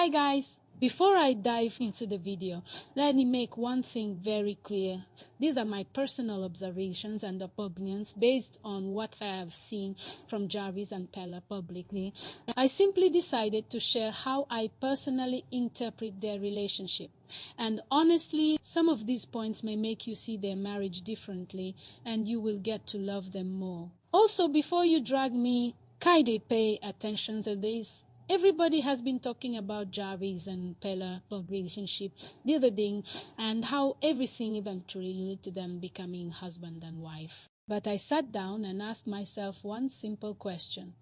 Hi guys! Before I dive into the video, let me make one thing very clear. These are my personal observations and opinions based on what I have seen from Jarvis and Peller publicly. I simply decided to share how I personally interpret their relationship. And honestly, some of these points may make you see their marriage differently and you will get to love them more. Also, before you drag me, kindly pay attention to this. Everybody has been talking about Jarvis and Peller relationship the other day and how everything eventually led to them becoming husband and wife. But I sat down and asked myself one simple question.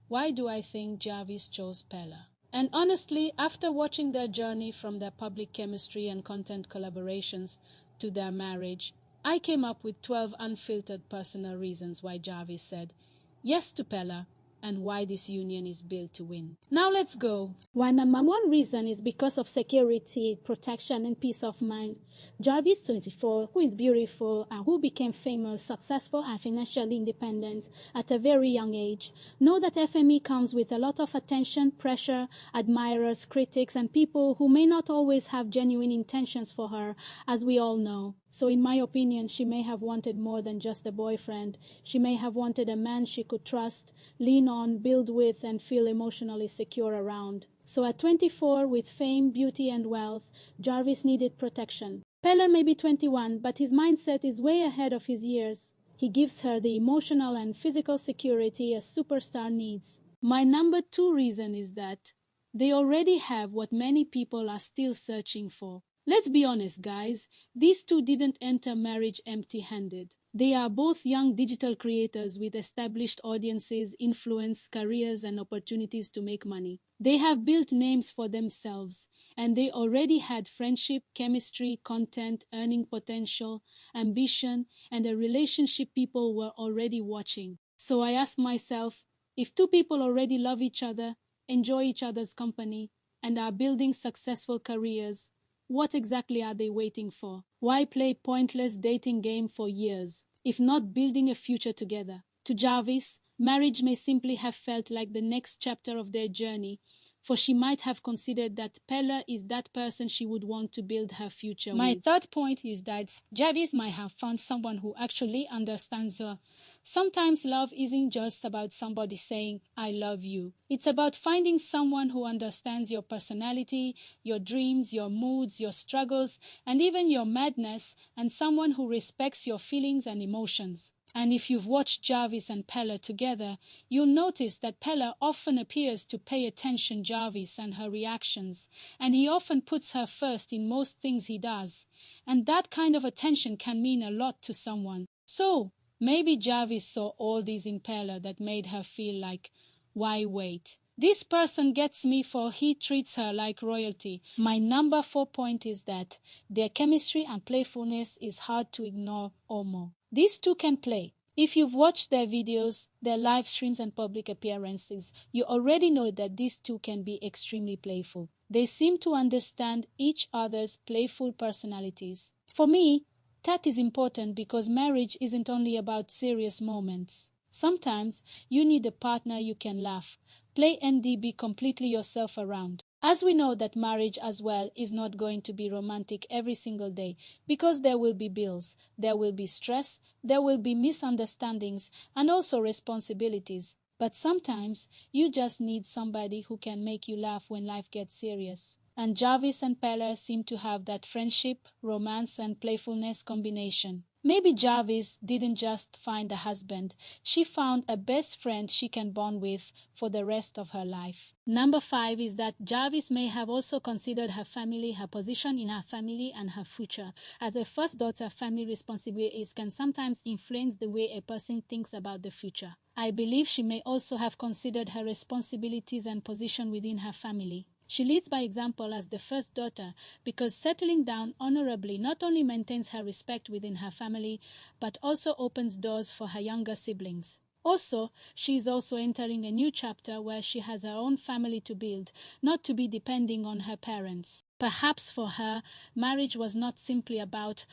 Why do I think Jarvis chose Peller? And honestly, after watching their journey from their public chemistry and content collaborations to their marriage, I came up with 12 unfiltered personal reasons why Jarvis said yes to Peller and why this union is built to win. Now let's go. Why number one reason is because of security, protection, and peace of mind. Jarvis, 24, who is beautiful and who became famous, successful, and financially independent at a very young age, know that FME comes with a lot of attention, pressure, admirers, critics, and people who may not always have genuine intentions for her, as we all know. So in my opinion, she may have wanted more than just a boyfriend. She may have wanted a man she could trust, lean on, build with, and feel emotionally secure around. So at 24, with fame, beauty, and wealth, Jarvis needed protection. Peller may be 21, but his mindset is way ahead of his years. He gives her the emotional and physical security a superstar needs. My number two reason is that they already have what many people are still searching for. Let's be honest, guys, these two didn't enter marriage empty-handed. They are both young digital creators with established audiences, influence, careers, and opportunities to make money. They have built names for themselves, and they already had friendship, chemistry, content, earning potential, ambition, and a relationship people were already watching. So I ask myself, if two people already love each other, enjoy each other's company, and are building successful careers, what exactly are they waiting for? Why play pointless dating game for years, if not building a future together? To Jarvis, marriage may simply have felt like the next chapter of their journey, for she might have considered that Peller is that person she would want to build her future with. My third point is that Jarvis might have found someone who actually understands her. Sometimes love isn't just about somebody saying, I love you. It's about finding someone who understands your personality, your dreams, your moods, your struggles, and even your madness, and someone who respects your feelings and emotions. And if you've watched Jarvis and Peller together, you'll notice that Peller often appears to pay attention to Jarvis and her reactions, and he often puts her first in most things he does. And that kind of attention can mean a lot to someone. So, maybe Jarvis saw all these in Peller that made her feel like, why wait? This person gets me, for he treats her like royalty. My number 4 point is that their chemistry and playfulness is hard to ignore or more. These two can play. If you've watched their videos, their live streams and public appearances, you already know that these two can be extremely playful. They seem to understand each other's playful personalities. For me, that is important because marriage isn't only about serious moments. Sometimes you need a partner you can laugh, play and be completely yourself around. As we know that marriage as well is not going to be romantic every single day, because there will be bills, there will be stress, there will be misunderstandings, and also responsibilities. But sometimes you just need somebody who can make you laugh when life gets serious. And Jarvis and Peller seem to have that friendship, romance, and playfulness combination. Maybe Jarvis didn't just find a husband, she found a best friend she can bond with for the rest of her life. Number 5 is that Jarvis may have also considered her family, her position in her family, and her future. As a first daughter, family responsibilities can sometimes influence the way a person thinks about the future. I believe she may also have considered her responsibilities and position within her family. She leads by example as the first daughter because settling down honorably not only maintains her respect within her family, but also opens doors for her younger siblings. Also, she is also entering a new chapter where she has her own family to build, not to be depending on her parents. Perhaps for her, marriage was not simply about,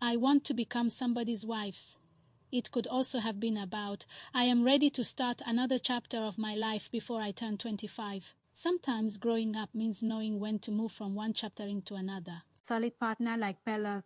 I want to become somebody's wife. It could also have been about, I am ready to start another chapter of my life before I turn 25. Sometimes growing up means knowing when to move from one chapter into another. Solid partner like Peller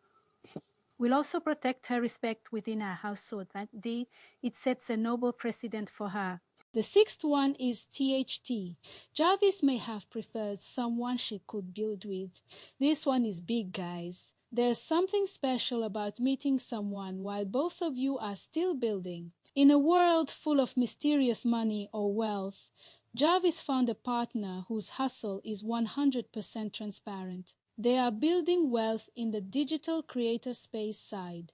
will also protect her respect within her household. It sets a noble precedent for her. The sixth one is THT. Jarvis may have preferred someone she could build with. This one is big, guys. There's something special about meeting someone while both of you are still building. In a world full of mysterious money or wealth, Jarvis found a partner whose hustle is 100% transparent. They are building wealth in the digital creator space side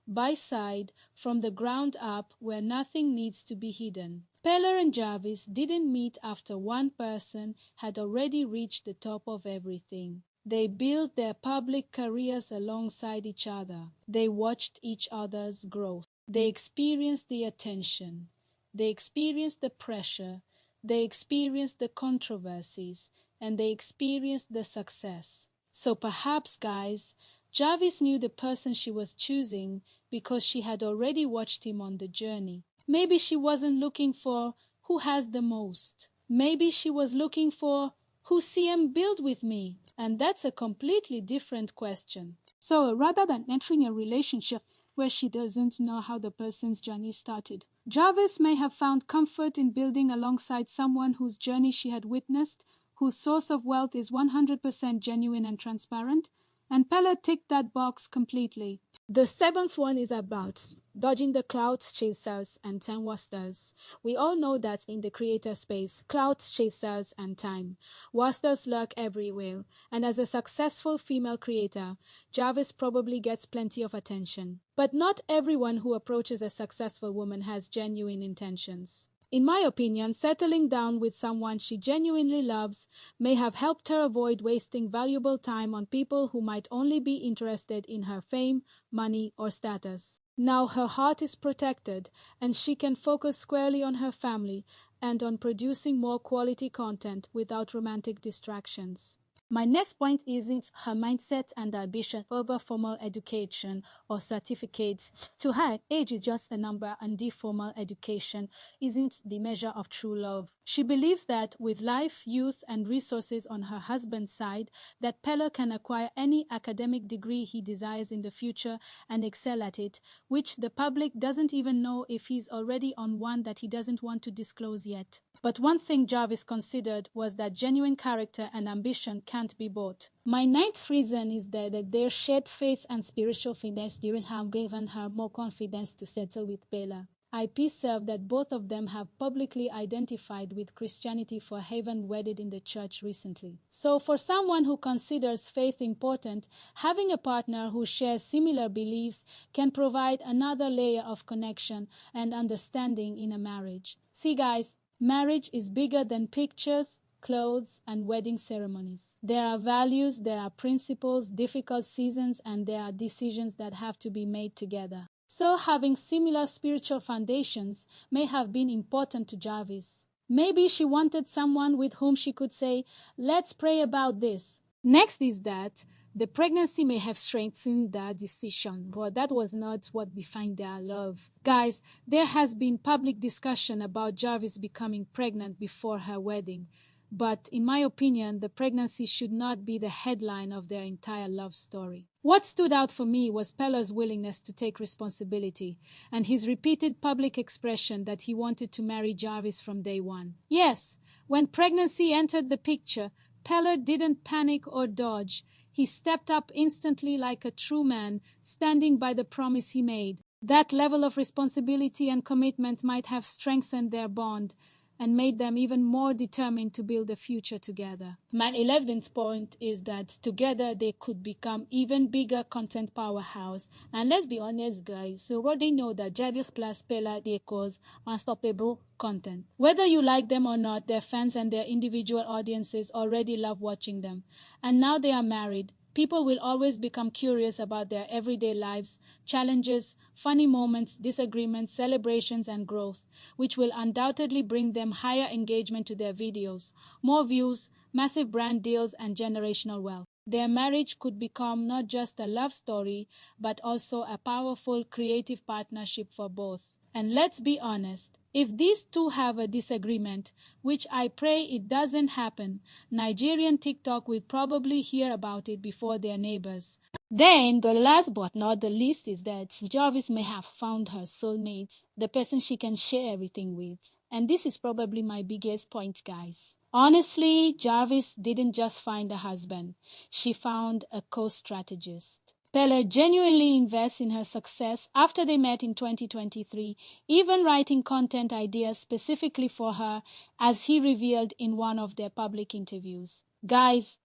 by side from the ground up where nothing needs to be hidden. Peller and Jarvis didn't meet after one person had already reached the top of everything. They built their public careers alongside each other. They watched each other's growth. They experienced the attention. They experienced the pressure. They experienced the controversies. And they experienced the success. So perhaps, guys, Jarvis knew the person she was choosing because she had already watched him on the journey. Maybe she wasn't looking for who has the most. Maybe she was looking for who CM build with me. And that's a completely different question. So rather than entering a relationship where she doesn't know how the person's journey started, Jarvis may have found comfort in building alongside someone whose journey she had witnessed, whose source of wealth is 100% genuine and transparent, and Peller ticked that box completely. The seventh one is about dodging the clout chasers and time wasters. We all know that in the creator space, clout chasers and time wasters lurk everywhere, and as a successful female creator, Jarvis probably gets plenty of attention. But not everyone who approaches a successful woman has genuine intentions. In my opinion, settling down with someone she genuinely loves may have helped her avoid wasting valuable time on people who might only be interested in her fame, money, or status. Now her heart is protected, and she can focus squarely on her family and on producing more quality content without romantic distractions. My next point isn't her mindset and ambition over formal education or certificates. To her, age is just a number, and the formal education isn't the measure of true love. She believes that with life, youth, and resources on her husband's side, that Peller can acquire any academic degree he desires in the future and excel at it, which the public doesn't even know if he's already on one that he doesn't want to disclose yet. But one thing Jarvis considered was that genuine character and ambition can't be bought. My ninth reason is that their shared faith and spiritual finesse during have given her more confidence to settle with Peller. I perceive that both of them have publicly identified with Christianity for having wedded in the church recently. So for someone who considers faith important, having a partner who shares similar beliefs can provide another layer of connection and understanding in a marriage. See, guys, marriage is bigger than pictures, clothes, and wedding ceremonies. There are values, there are principles, difficult seasons, and there are decisions that have to be made together. So having similar spiritual foundations may have been important to Jarvis. Maybe she wanted someone with whom she could say, "Let's pray about this." Next is that the pregnancy may have strengthened their decision, but that was not what defined their love. Guys, there has been public discussion about Jarvis becoming pregnant before her wedding. But in my opinion, the pregnancy should not be the headline of their entire love story. What stood out for me was Peller's willingness to take responsibility and his repeated public expression that he wanted to marry Jarvis from day one. Yes, when pregnancy entered the picture, Peller didn't panic or dodge. He stepped up instantly like a true man, standing by the promise he made. That level of responsibility and commitment might have strengthened their bond and made them even more determined to build a future together. My 11th point is that together they could become even bigger content powerhouse. And let's be honest, guys, we already know that Jarvis plus Peller equals unstoppable content. Whether you like them or not, their fans and their individual audiences already love watching them. And now they are married. People will always become curious about their everyday lives, challenges, funny moments, disagreements, celebrations, and growth, which will undoubtedly bring them higher engagement to their videos, more views, massive brand deals, and generational wealth. Their marriage could become not just a love story, but also a powerful creative partnership for both. And let's be honest, if these two have a disagreement, which I pray it doesn't happen, Nigerian TikTok will probably hear about it before their neighbors. Then, the last but not the least is that Jarvis may have found her soulmate, the person she can share everything with. And this is probably my biggest point, guys. Honestly, Jarvis didn't just find a husband. She found a co-strategist. Peller genuinely invests in her success after they met in 2023, even writing content ideas specifically for her, as he revealed in one of their public interviews. Guys,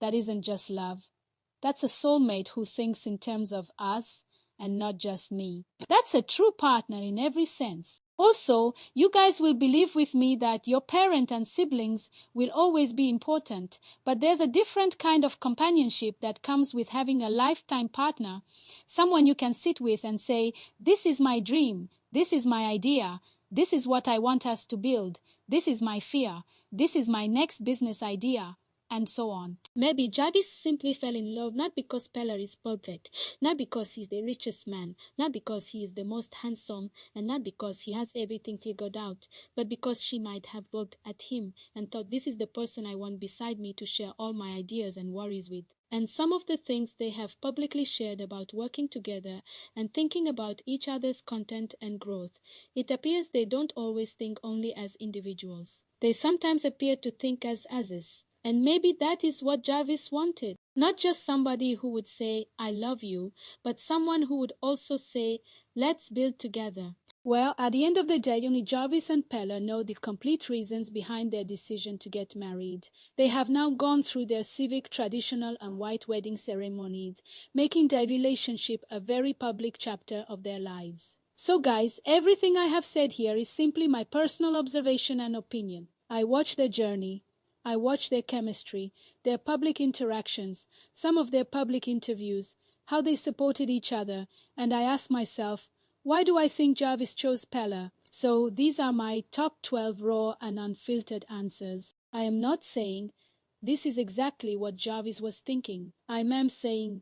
that isn't just love. That's a soulmate who thinks in terms of us and not just me. That's a true partner in every sense. Also, you guys will believe with me that your parent and siblings will always be important, but there's a different kind of companionship that comes with having a lifetime partner, someone you can sit with and say, this is my dream, this is my idea, this is what I want us to build, this is my fear, this is my next business idea, and so on. Maybe Jarvis simply fell in love not because Peller is perfect, not because he's the richest man, not because he is the most handsome, and not because he has everything figured out, but because she might have looked at him and thought, this is the person I want beside me to share all my ideas and worries with. And some of the things they have publicly shared about working together and thinking about each other's content and growth, it appears they don't always think only as individuals. They sometimes appear to think as others. And maybe that is what Jarvis wanted. Not just somebody who would say, I love you, but someone who would also say, let's build together. Well, at the end of the day, only Jarvis and Peller know the complete reasons behind their decision to get married. They have now gone through their civic, traditional, and white wedding ceremonies, making their relationship a very public chapter of their lives. So guys, everything I have said here is simply my personal observation and opinion. I watched their journey. I watched their chemistry, their public interactions, some of their public interviews, how they supported each other, and I asked myself, why do I think Jarvis chose Peller? So these are my top 12 raw and unfiltered answers. I am not saying this is exactly what Jarvis was thinking. I am saying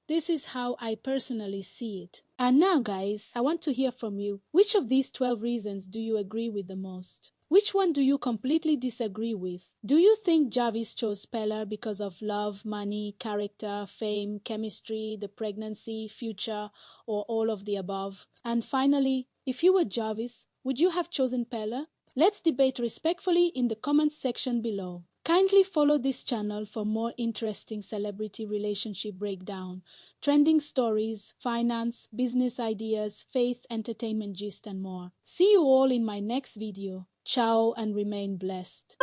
this is how I personally see it. And now, guys, I want to hear from you. Which of these 12 reasons do you agree with the most? Which one do you completely disagree with? Do you think Jarvis chose Peller because of love, money, character, fame, chemistry, the pregnancy, future, or all of the above? And finally, if you were Jarvis, would you have chosen Peller? Let's debate respectfully in the comments section below. Kindly follow this channel for more interesting celebrity relationship breakdown, trending stories, finance, business ideas, faith, entertainment gist, and more. See you all in my next video. Ciao and remain blessed.